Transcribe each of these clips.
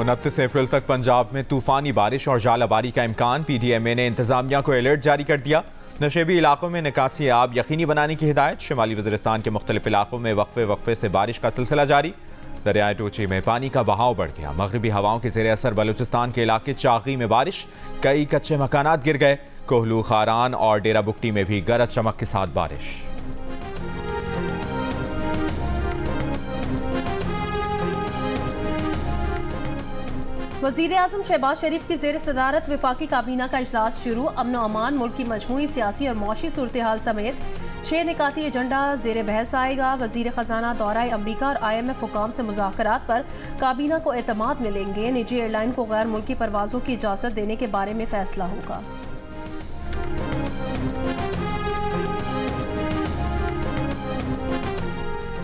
29 अप्रैल तक पंजाब में तूफानी बारिश और जालाबारी का इम्कान। PDMA ने इंतजामिया को अलर्ट जारी कर दिया। नशेबी इलाकों में निकासी आब यकीनी बनाने की हिदायत। शिमाली वज़ीरिस्तान के मुख्तलिफ इलाकों में वक्फे से बारिश का सिलसिला जारी। दरियाए टोची में पानी का बहाव बढ़ गया। मगरबी हवाओं के ज़ेर असर बलूचिस्तान के इलाके चागी में बारिश, कई कच्चे मकानात गिर गए। कोहलू, खारान और डेरा बुगटी में भी गरज चमक के साथ बारिश। वज़ीर आज़म शहबाज शरीफ की ज़ेर सदारत वफाकी काबीना का इजलास शुरू। अमन व अमान, मुल्क की मजमूई सियासी और मौशी सूरत हाल समेत 6 निकाती एजेंडा ज़ेर बहस आएगा। वज़ीर ख़जाना दौरा अमरीका और IMF हुकाम से मुज़ाकरात पर काबीना को एतमाद मिलेंगे। निजी एयरलाइन को गैर मुल्की परवाज़ों की इजाज़त देने के बारे में फैसला होगा।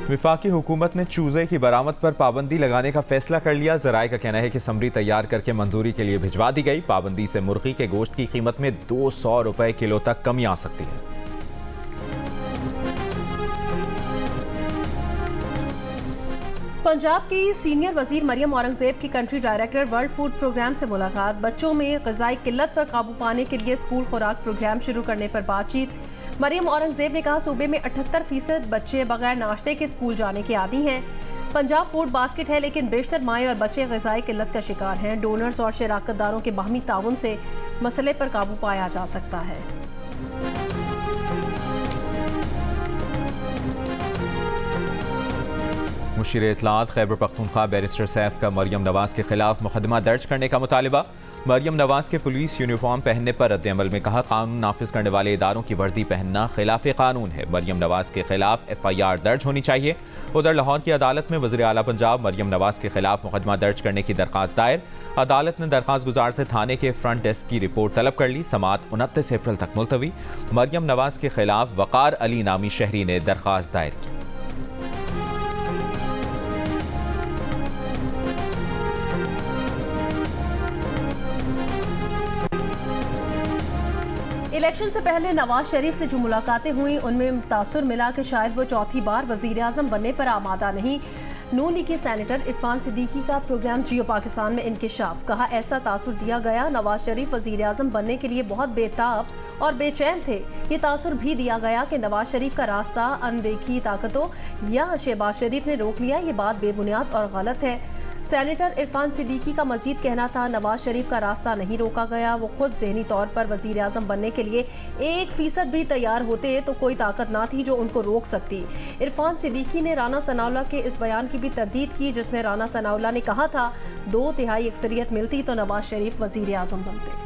वफाकी हुकूमत ने चूजे की बरामद पर पाबंदी लगाने का फैसला कर लिया। ज़राए का कहना है कि समरी तैयार करके मंजूरी के लिए भिजवा दी गई। पाबंदी से मुर्गी के गोश्त की कीमत में 200 रुपए किलो तक कमी आ सकती है। पंजाब की सीनियर वजीर मरियम औरंगजेब की country director world food programme से मुलाकात। बच्चों में ग़िज़ाई किल्लत पर काबू पाने के लिए स्कूल खुराक प्रोग्राम शुरू करने पर बातचीत। मरियम औरंगजेब ने कहा, सूबे में 78% बच्चे बगैर नाश्ते के स्कूल जाने के आदी हैं। पंजाब फूड बास्केट है, लेकिन बेशतर माएँ और बच्चे ग़िज़ाई किल्लत का शिकार हैं। डोनर्स और शराकतदारों के बाहमी ताउन से मसले पर काबू पाया जा सकता है। मुशीर इत्तलात खैबर पख्तूनख्वा बैरिस्टर सैफ का मरियम नवाज के खिलाफ मुकदमा दर्ज करने का मुतालिबा। मरियम नवाज के पुलिस यूनिफॉर्म पहनने पर रद्द-ए-अमल में कहा, कानून नाफिज करने वाले इदारों की वर्दी पहनना खिलाफ कानून है। मरियम नवाज के खिलाफ FIR दर्ज होनी चाहिए। उधर लाहौर की अदालत में वज़ीर आला पंजाब मरियम नवाज के खिलाफ मुकदमा दर्ज करने की दरख्वास्त दायर। अदालत ने दरख्वास्त गुजार से थाने के फ्रंट डेस्क की रिपोर्ट तलब कर ली। समाअत 29 अप्रैल तक मुलतवी। मरियम नवाज के खिलाफ वकार अली नामी शहरी ने दरख्वास्त दायर की। इलेक्शन से पहले नवाज शरीफ से जो मुलाकातें हुई, उनमें तासुर मिला कि शायद वो चौथी बार वजीर आज़म बनने पर आमादा नहीं। नून लीग के सेनेटर इरफान सिद्दीकी का प्रोग्राम जियो पाकिस्तान में इंकिशाफ। कहा, ऐसा तासुर दिया गया नवाज शरीफ वजीर आज़म बनने के लिए बहुत बेताब और बेचैन थे। ये तासुर भी दिया गया कि नवाज शरीफ का रास्ता अनदेखी ताकतों या शहबाज शरीफ ने रोक लिया। ये बात बेबुनियाद और गलत है। सेनेटर इरफान सिद्दीकी का मजीद कहना था, नवाज शरीफ का रास्ता नहीं रोका गया। वो खुद ज़हनी तौर पर वज़ीर आज़म बनने के लिए 1% भी तैयार होते तो कोई ताकत ना थी जो उनको रोक सकती। इरफान सिद्दीकी ने राना सनाउल्लाह के इस बयान की भी तरदीद की, जिसमें राना सनाउल्लाह ने कहा था 2/3 अक्सरियत मिलती तो नवाज शरीफ वज़ीर आज़म बनते।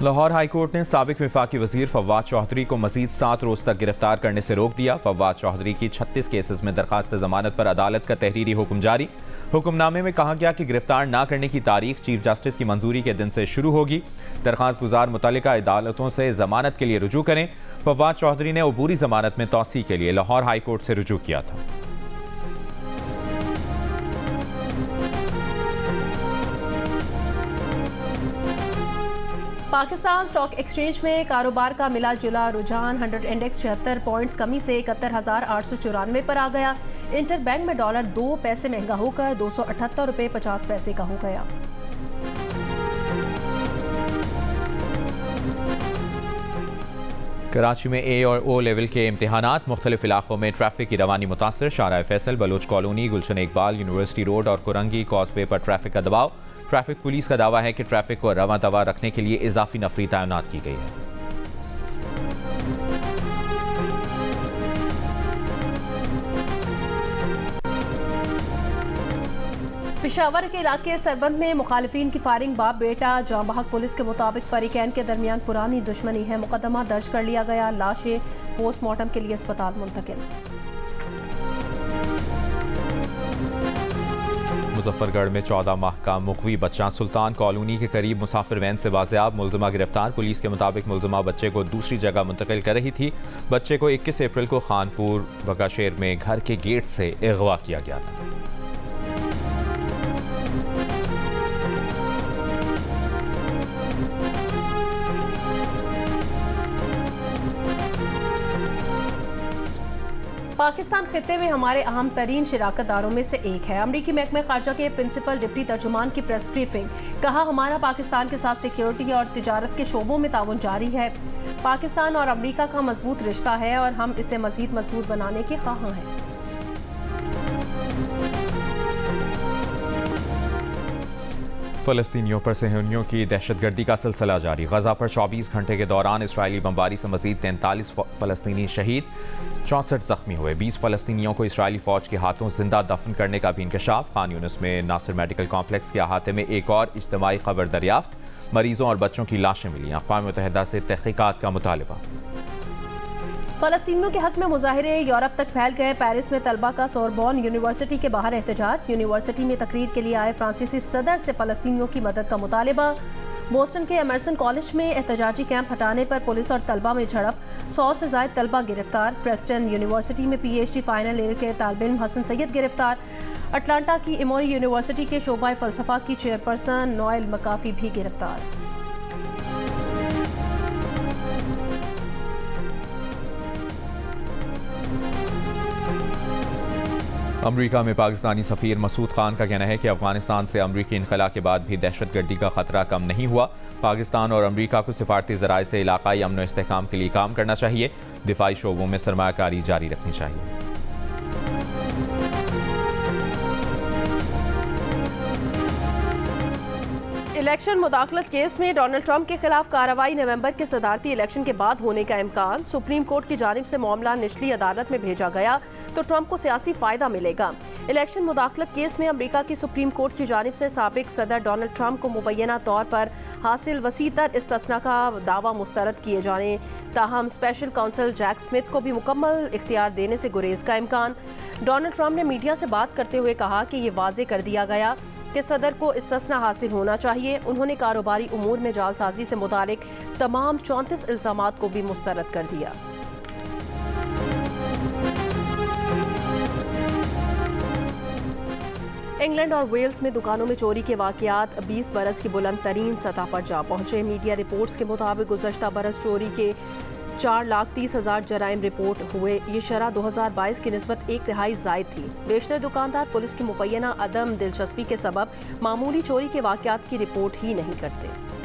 लाहौर हाई कोर्ट ने साबिक वफाकी वजीर फवाद चौधरी को मजीद 7 रोज तक गिरफ्तार करने से रोक दिया। फवाद चौधरी की 36 केसेस में दरखास्त जमानत पर अदालत का तहरीरी हुक्म जारी। हुक्मनामे में कहा गया कि गिरफ्तार न करने की तारीख चीफ जस्टिस की मंजूरी के दिन से शुरू होगी। दरखास्त गुजार मुतल्लिका अदालतों से जमानत के लिए रुजू करें। फवाद चौधरी ने अबूरी जमानत में तौसी के लिए लाहौर हाई कोर्ट से रुजू किया था। पाकिस्तान स्टॉक एक्सचेंज में कारोबार का मिला जुला रुझान। 100 इंडेक्स 76 पॉइंट्स कमी से 71,894 पर आ गया। इंटर बैंक में डॉलर 2 पैसे महंगा होकर 278 रुपये 50 पैसे का हो गया। कराची में A और O लेवल के इम्तिहानात। मुख्तलिफ इलाकों में ट्रैफिक की रवानी मुतासर। शाहराह फैसल, बलोच कॉलोनी, गुलशन इकबाल, यूनिवर्सिटी रोड और कुरंगी कॉजवे पर ट्रैफिक का दबाव। ट्रैफिक पुलिस का दावा है कि ट्रैफिक को रवां दवा रखने के लिए इजाफी नफरी तैनात की गई है। पेशावर के इलाके सरबंद में मुखालिफिन की फायरिंग, बाप बेटा जाँ बहक। पुलिस के मुताबिक फरीकैन के दरमियान पुरानी दुश्मनी है। मुकदमा दर्ज कर लिया गया। लाशें पोस्टमार्टम के लिए अस्पताल मुंतकिल। मुजफ्फरगढ़ में 14 माह का मुकवी बच्चा सुल्तान कॉलोनी के करीब मुसाफिर वैन से बाजियाब। मुलजिमा गिरफ्तार। पुलिस के मुताबिक मुलजिमा बच्चे को दूसरी जगह मुंतकिल कर रही थी। बच्चे को 21 अप्रैल को खानपुर बगाशेर में घर के गेट से अगवा किया गया था। पाकिस्तान खित्ते में हमारे अहम तरीन शिराकतदारों में से एक है। अमरीकी महकमे खारजा के प्रिंसिपल डिप्टी तर्जुमान की प्रेस ब्रीफिंग। कहा, हमारा पाकिस्तान के साथ सिक्योरिटी और तिजारत के शोबों में ताउन जारी है। पाकिस्तान और अमरीका का मजबूत रिश्ता है और हम इसे मजीद मजबूत बनाने के ख्वाह हैं। फ़लस्तीनियों पर सेहूनियों की दहशतगर्दी का सिलसिला जारी। गजा पर 24 घंटे के दौरान इसराइली बमबारी से मजीद 43 फ़लस्तीनी शहीद, 64 जख्मी हुए। 20 फ़लस्तीनियों को इसराइली फ़ौज के हाथों जिंदा दफन करने का भी इंकशाफ। खान यूनिस में नासिर मेडिकल कॉम्प्लेक्स के अहाते में एक और इज्तिमाई खबर दरियाफ्त। मरीजों और बच्चों की लाशें मिली। अक़वाम मुत्तहिदा से तहक़ीक़ात का मुतालबा। फ़लस्तीनियों के हक में मुजाहिरे यूरोप तक फैल गए। पेरिस में तलबा का सोरबॉन यूनिवर्सिटी के बाहर एहतजाज। यूनिवर्सिटी में तकरीर के लिए आए फ्रांसीसी सदर से फ़लस्तीनियों की मदद का मुतालबा। बोस्टन के एमर्सन कॉलेज में एहतजाजी कैंप हटाने पर पुलिस और तलबा में झड़प। 100 से ज़ायद तलबा गिरफ्तार। प्रेस्टन यूनिवर्सिटी में PhD फाइनल ईयर के तालिब इल्म हसन सैयद गिरफ्तार। अटलांटा की एमोरी यूनिवर्सिटी के शोबा फ़लसफ़ा की चेयरपर्सन नोएल मकाफी भी गिरफ्तार। अमरीका में पाकिस्तानी सफ़ीर मसूद खान का कहना है कि अफगानिस्तान से अमरीकी इनखला के बाद भी दहशतगर्दी का खतरा कम नहीं हुआ। पाकिस्तान और अमरीका को सिफारती ज़राए से इलाकाई अमन व इस्तेहकाम के लिए काम करना चाहिए। दिफाई शोबों में सरमायाकारी जारी रखनी चाहिए। इलेक्शन मुदाखलत केस में डोनाल्ड ट्रंप के खिलाफ कार्रवाई नवंबर के सदारती इलेक्शन के बाद होने का इम्कान। सुप्रीम कोर्ट की जानिब से मामला निचली अदालत में भेजा गया तो ट्रंप को सियासी फायदा मिलेगा। इलेक्शन मुदाखलत केस में अमरीका की सुप्रीम कोर्ट की जानिब से साबिक सदर डोनाल्ड ट्रंप को मुबैना तौर पर हासिल वसीतर इस्तिस्ना का दावा मुस्तरद किए जाने, ताहम स्पेशल काउंसिल जैक स्मिथ को भी मुकम्मल इख्तियार देने से गुरेज का इम्कान। डोनाल्ड ट्रंप ने मीडिया से बात करते हुए कहा कि ये वाजे कर दिया गया कि सदर को इस्तिस्ना हासिल होना चाहिए। उन्होंने कारोबारी उमूर में जालसाजी से मुतालिक तमाम 34 इल्जामात को भी मुस्तरद कर दिया। इंग्लैंड और वेल्स में दुकानों में चोरी के वाकयात 20 बरस की बुलंद तरीन सतह पर जा पहुंचे। मीडिया रिपोर्ट्स के मुताबिक गुज़श्ता बरस चोरी के 4,30,000 जराइम रिपोर्ट हुए। ये शरह 2022 की निस्बत 1/3 ज़ायद थी। बेशतर दुकानदार पुलिस की मुबैना अदम दिलचस्पी के सबब मामूली चोरी के वाकयात की रिपोर्ट ही नहीं करते।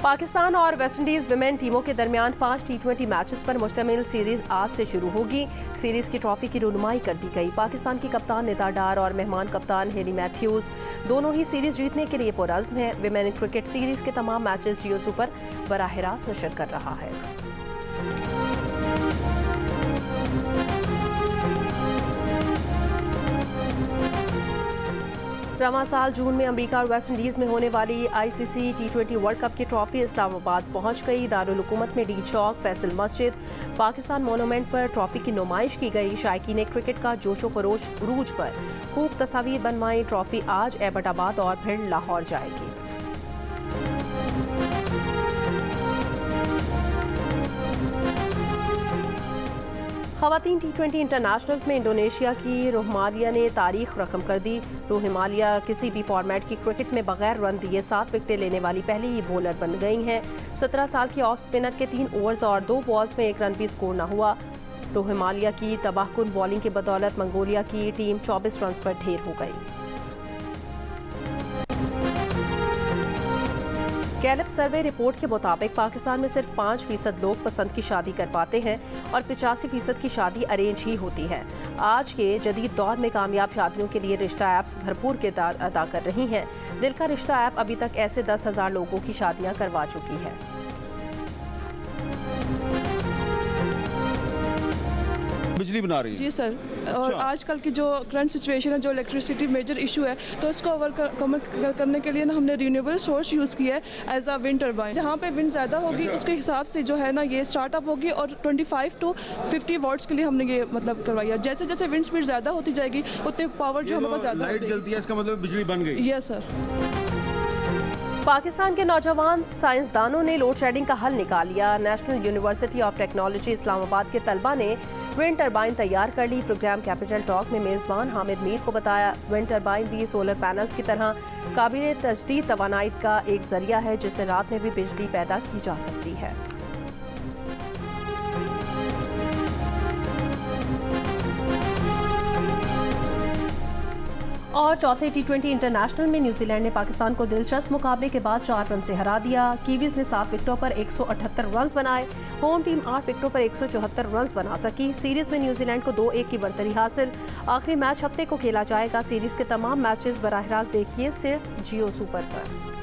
पाकिस्तान और वेस्टइंडीज़ विमेन टीमों के दरमियान 5 T20 मैचेस पर मुश्तमिल सीरीज आज से शुरू होगी। सीरीज की ट्रॉफी की रुनुमाई कर दी गई। पाकिस्तान की कप्तान निदा डार और मेहमान कप्तान हेली मैथ्यूज दोनों ही सीरीज जीतने के लिए पुरज़्म हैं। विमेन क्रिकेट सीरीज के तमाम मैचेस जियो सुपर बराह रास्त नशर कर रहा है। रवां साल जून में अमरीका और वेस्ट इंडीज़ में होने वाली ICC T20 वर्ल्ड कप की ट्रॉफी इस्लामाबाद पहुंच गई। दारुल हुकूमत में डी चौक, फैसल मस्जिद, पाकिस्तान मोनूमेंट पर ट्रॉफी की नुमाइश की गई। शायकीन क्रिकेट का जोशो खरोश उरूज पर खूब तस्वीर बनवाई। ट्रॉफी आज एबटाबाद और फिर लाहौर जाएगी। ख़वातीन T20 इंटरनेशनल में इंडोनेशिया की रोहमालिया ने तारीख रकम कर दी। रोहमालिया किसी भी फॉर्मेट की क्रिकेट में बगैर रन दिए 7 विकेटें लेने वाली पहली ही बॉलर बन गई हैं। 17 साल की ऑफ स्पिनर के 3 ओवर्स और 2 बॉल्स में 1 रन भी स्कोर न हुआ। रोहमालिया की तबाहकुन बॉलिंग की बदौलत मंगोलिया की टीम 24 रन पर ढेर हो गई। गैलप सर्वे रिपोर्ट के मुताबिक पाकिस्तान में सिर्फ 5% लोग पसंद की शादी कर पाते हैं और 85% की शादी अरेंज ही होती है। आज के जदीद दौर में कामयाब शादियों के लिए रिश्ता ऐप्स भरपूर किरदार अदा कर रही हैं। दिल का रिश्ता ऐप अभी तक ऐसे 10,000 लोगों की शादियां करवा चुकी है। बिजली बना रही है जी सर। और आजकल की जो करंट सिचुएशन है, जो इलेक्ट्रिसिटी मेजर इशू है, तो इसको ओवरकम करने के लिए ना हमने रिन्यूएबल सोर्स यूज़ किया है एज अ विंड टर्बाइन। जहाँ पे विंड ज़्यादा होगी उसके हिसाब से जो है ना ये स्टार्टअप होगी और 25 to 50 वॉट्स के लिए हमने ये मतलब करवाई है। जैसे जैसे विंड स्पीड ज़्यादा होती जाएगी उतने पावर जो हमारे पास ज़्यादा लाइट जलती है, इसका मतलब बिजली बन गई। Yes sir. पाकिस्तान के नौजवान साइंसदानों ने लोड शेडिंग का हल निकाल लिया। National university of technology Islamabad के तलबा ने विंड टरबाइन तैयार कर ली। प्रोग्राम कैपिटल टॉक में मेज़बान हामिद मीर को बताया विंड टरबाइन भी सोलर पैनल्स की तरह काबिल तजदीद तवानाई का एक जरिया है जिससे रात में भी बिजली पैदा की जा सकती है। और चौथे T20 इंटरनेशनल में न्यूजीलैंड ने पाकिस्तान को दिलचस्प मुकाबले के बाद 4 रन से हरा दिया। कीवीज ने 7 विकेटों पर 178 रन बनाए। होम टीम 8 विकेटों पर 174 रन बना सकी। सीरीज में न्यूजीलैंड को 2-1 की बढ़तरी हासिल। आखिरी मैच हफ्ते को खेला जाएगा। सीरीज के तमाम मैचेस बराह रास्त देखिए सिर्फ जियो सुपर पर।